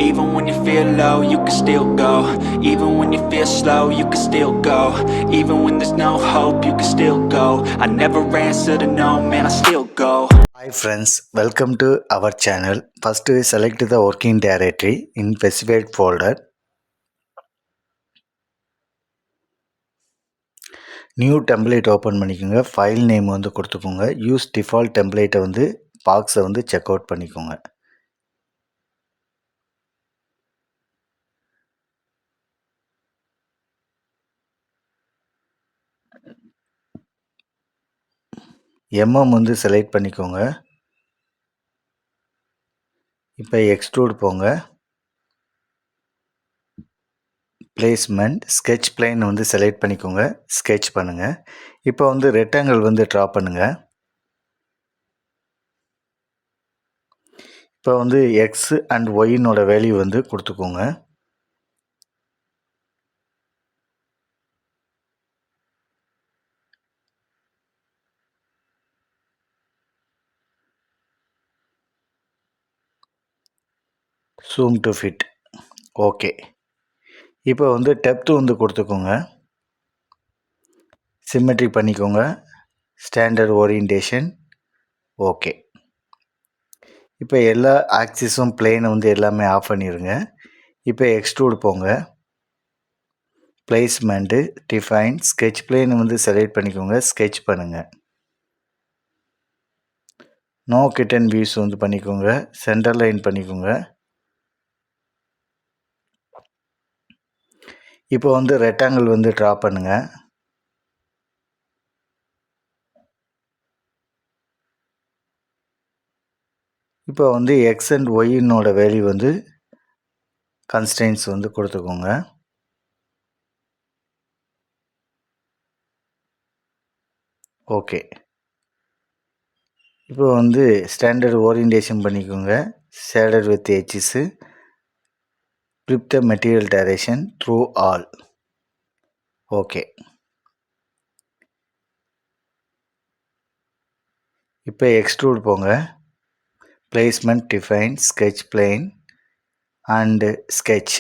Even when you feel low, you can still go. Even when you feel slow, you can still go. Even when there's no hope, you can still go. I never answer to no, man, I still go. Hi friends, welcome to our channel. First select the working directory in specified folder. New template open பண்ணிக்கோங்க. File name வந்து கொடுத்துக்கோங்க. Use default template வந்து box வந்து check out பண்ணிக்கோங்க. வந்து select பண்ணிக்கோங்க. இப்போ extrude போங்க. Placement sketch plane வந்து select பண்ணிக்கோங்க. Sketch பண்ணுங்க. இப்போ வந்து rectangle வந்து draw பண்ணுங்க. இப்போ வந்து x and y நோட வேல்யூ வந்து கொடுத்துக்கோங்க. Zoom to fit. ஓகே. இப்போ வந்து டெப்த் வந்து கொடுத்துக்கோங்க. சிமெட்ரி பண்ணிக்கோங்க. Standard orientation. ஓகே. இப்போ எல்லா ஆக்சிஸும் பிளேனை வந்து எல்லாமே ஆஃப் பண்ணிடுங்க. இப்போ எக்ஸ்ட்ரூட் போங்க. பிளேஸ்மெண்ட்டு டிஃபைன் ஸ்கெட்ச் பிளேன் வந்து செலக்ட் பண்ணிக்கோங்க. ஸ்கெட்ச் பண்ணுங்கள். நோ கிட் அண்ட் வியூஸ் வந்து பண்ணிக்கோங்க. சென்டர் லைன் பண்ணிக்கோங்க. இப்போ வந்து ரெக்டாங்கிள் வந்து ட்ரா பண்ணுங்கள். இப்போ வந்து எக்ஸ் அண்ட் ஒய்னோட வேல்யூ வந்து கன்ஸ்டன்ட்ஸ் வந்து கொடுத்துக்கோங்க. ஓகே. இப்போ வந்து ஸ்டாண்டர்ட் ஓரியன்டேஷன் பண்ணிக்கோங்க. Shader with edges. flip the material direction through all. Okay. இப்போ எக்ஸ்ட்ரூட் போங்க. Placement define sketch plane and sketch.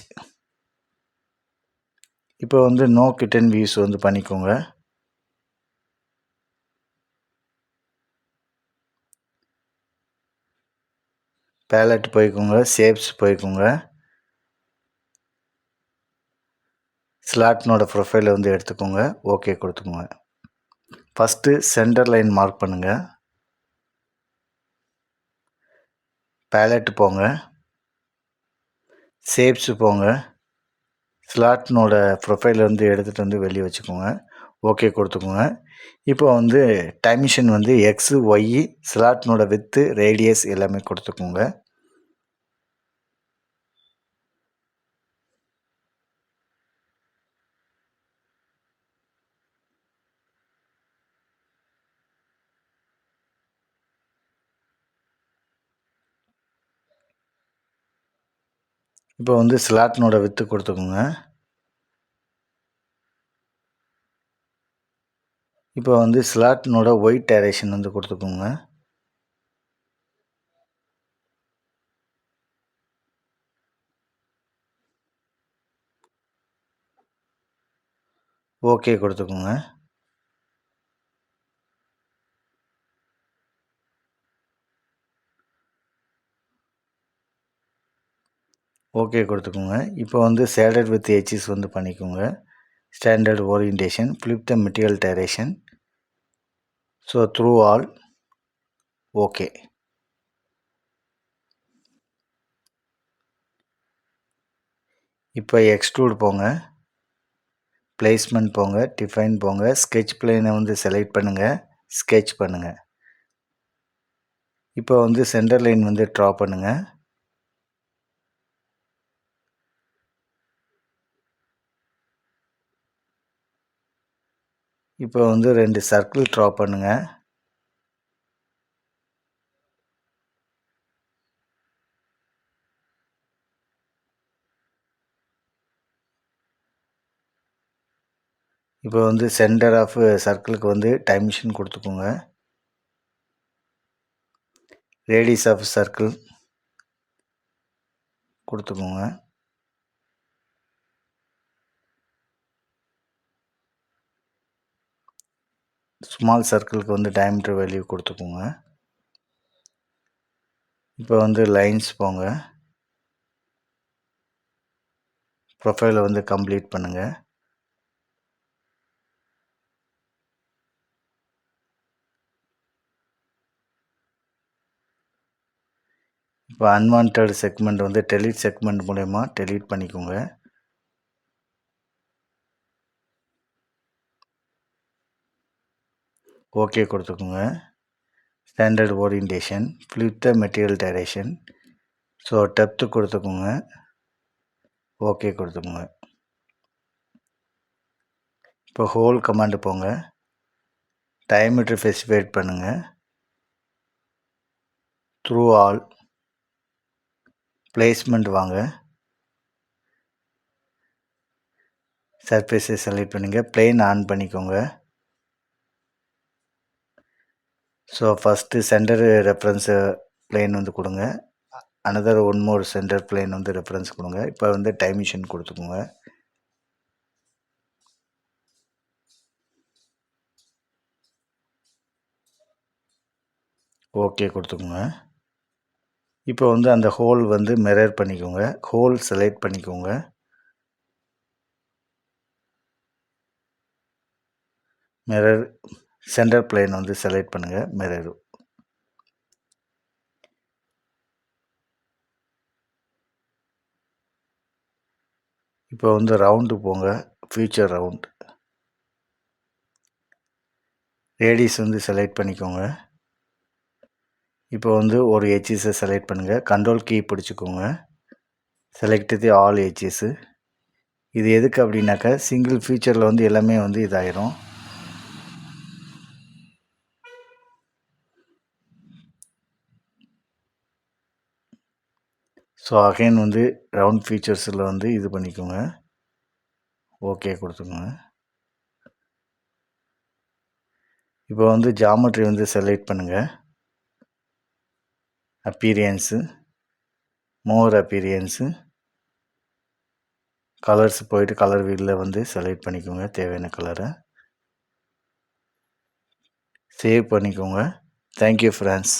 இப்போ வந்து நோ கிட் அண்ட் வியூஸ் வந்து பண்ணிக்கோங்க. பேலட் போய்க்கோங்க. ஷேப்ஸ் போய்க்கோங்க. ஸ்லாட்னோட ப்ரொஃபைலை வந்து எடுத்துக்கோங்க. ஓகே கொடுத்துக்கோங்க. ஃபஸ்ட்டு சென்டர் லைன் மார்க் பண்ணுங்கள். பேலட் போங்க. ஷேப்ஸு போங்க. ஸ்லாட்னோட ப்ரொஃபைல் வந்து எடுத்துகிட்டு வந்து வெளியே வச்சுக்கோங்க. ஓகே கொடுத்துக்கோங்க. இப்போ வந்து டைமென்ஷன் வந்து எக்ஸு ஒய் ஸ்லாட்னோட வித்து ரேடியஸ் எல்லாமே கொடுத்துக்கோங்க. இப்போ வந்து ஸ்லாட்னோட வித்து கொடுத்துக்கோங்க. இப்போ வந்து ஸ்லாட்னோட ஒயிட் டைரக்ஷன் வந்து கொடுத்துக்கோங்க. ஓகே கொடுத்துக்கோங்க. ஓகே கொடுத்துக்கோங்க. இப்போ வந்து ஷேடட் வித் எட்ஜஸ் வந்து பண்ணிக்கோங்க. Standard orientation flip the material direction so through all. Okay. இப்போ எக்ஸ்ட்ரூட் போங்க. பிளேஸ்மெண்ட் போங்க. டிஃபைன் போங்க. ஸ்கெட்ச் பிளேனை வந்து செலக்ட் பண்ணுங்கள். ஸ்கெட்ச் பண்ணுங்கள். இப்போ வந்து சென்டர் லைன் வந்து ட்ரா பண்ணுங்கள். இப்போ வந்து 2 சர்க்கிள் ட்ரா பண்ணுங்கள். இப்போ வந்து சென்டர் ஆஃப் சர்க்கிளுக்கு வந்து டைமென்ஷன் கொடுத்துக்கோங்க. ரேடியஸ் ஆஃப் சர்க்கிள் கொடுத்துக்கோங்க. ஸ்மால் சர்க்கிளுக்கு வந்து டயமீட்டர் வேல்யூ கொடுத்துக்கோங்க. இப்போ வந்து லைன்ஸ் போங்க. ப்ரொஃபைலை வந்து கம்ப்ளீட் பண்ணுங்கள். இப்போ அன்வான்ட் செக்மெண்ட் வந்து டெலீட் செக்மெண்ட் மூலயமா டெலீட் பண்ணிக்கோங்க. ஓகே கொடுத்துக்கோங்க. Standard orientation, flip the material direction. So depth கொடுத்துக்கோங்க. ஓகே கொடுத்துக்கோங்க. இப்போ ஹோல் கமாண்டு போங்க. டயமீட்டர் ஸ்பெசிஃபை பண்ணுங்கள். த்ரூ ஆல் பிளேஸ்மெண்ட் வாங்க. சர்ஃபேஸை செலக்ட் பண்ணுங்கள். பிளேன் ஆன் பண்ணிக்கோங்க. So first centre reference plane வந்து கொடுங்க. Another one more centre plane வந்து ரெஃபரன்ஸ் கொடுங்க. இப்போ வந்து டைமென்ஷன் கொடுத்துக்கோங்க. ஓகே கொடுத்துக்கோங்க. இப்போ வந்து அந்த ஹோல் வந்து மிரர் பண்ணிக்கோங்க. ஹோல் செலக்ட் பண்ணிக்கோங்க. மிரர் சென்டர் பிளேன் வந்து செலக்ட் பண்ணுங்கள். மிரர் இப்போ வந்து ரவுண்டு போங்க. ஃபியூச்சர் ரவுண்ட் ரேடியஸ் வந்து செலக்ட் பண்ணிக்கோங்க. இப்போ வந்து ஒரு எட்ஜஸை செலக்ட் பண்ணுங்கள். கண்ட்ரோல் கீ பிடிச்சிக்கோங்க. Select the all edges. இது எதுக்கு அப்படின்னாக்கா சிங்கிள் ஃபீச்சரில் வந்து எல்லாமே வந்து இதாயிரும். ஸோ அகைன் வந்து ரவுண்ட் ஃபீச்சர்ஸில் வந்து இது பண்ணிக்கோங்க. ஓகே கொடுத்துக்கோங்க. இப்போ வந்து ஜாமெட்ரி வந்து செலக்ட் பண்ணுங்கள். அப்பீரியன்ஸு, மோர் அப்பீரியன்ஸு, கலர்ஸ் போயிட்டு கலர் வீலில் வந்து செலக்ட் பண்ணிக்கோங்க. தேவையான கலரை சேவ் பண்ணிக்கோங்க. Thank you friends.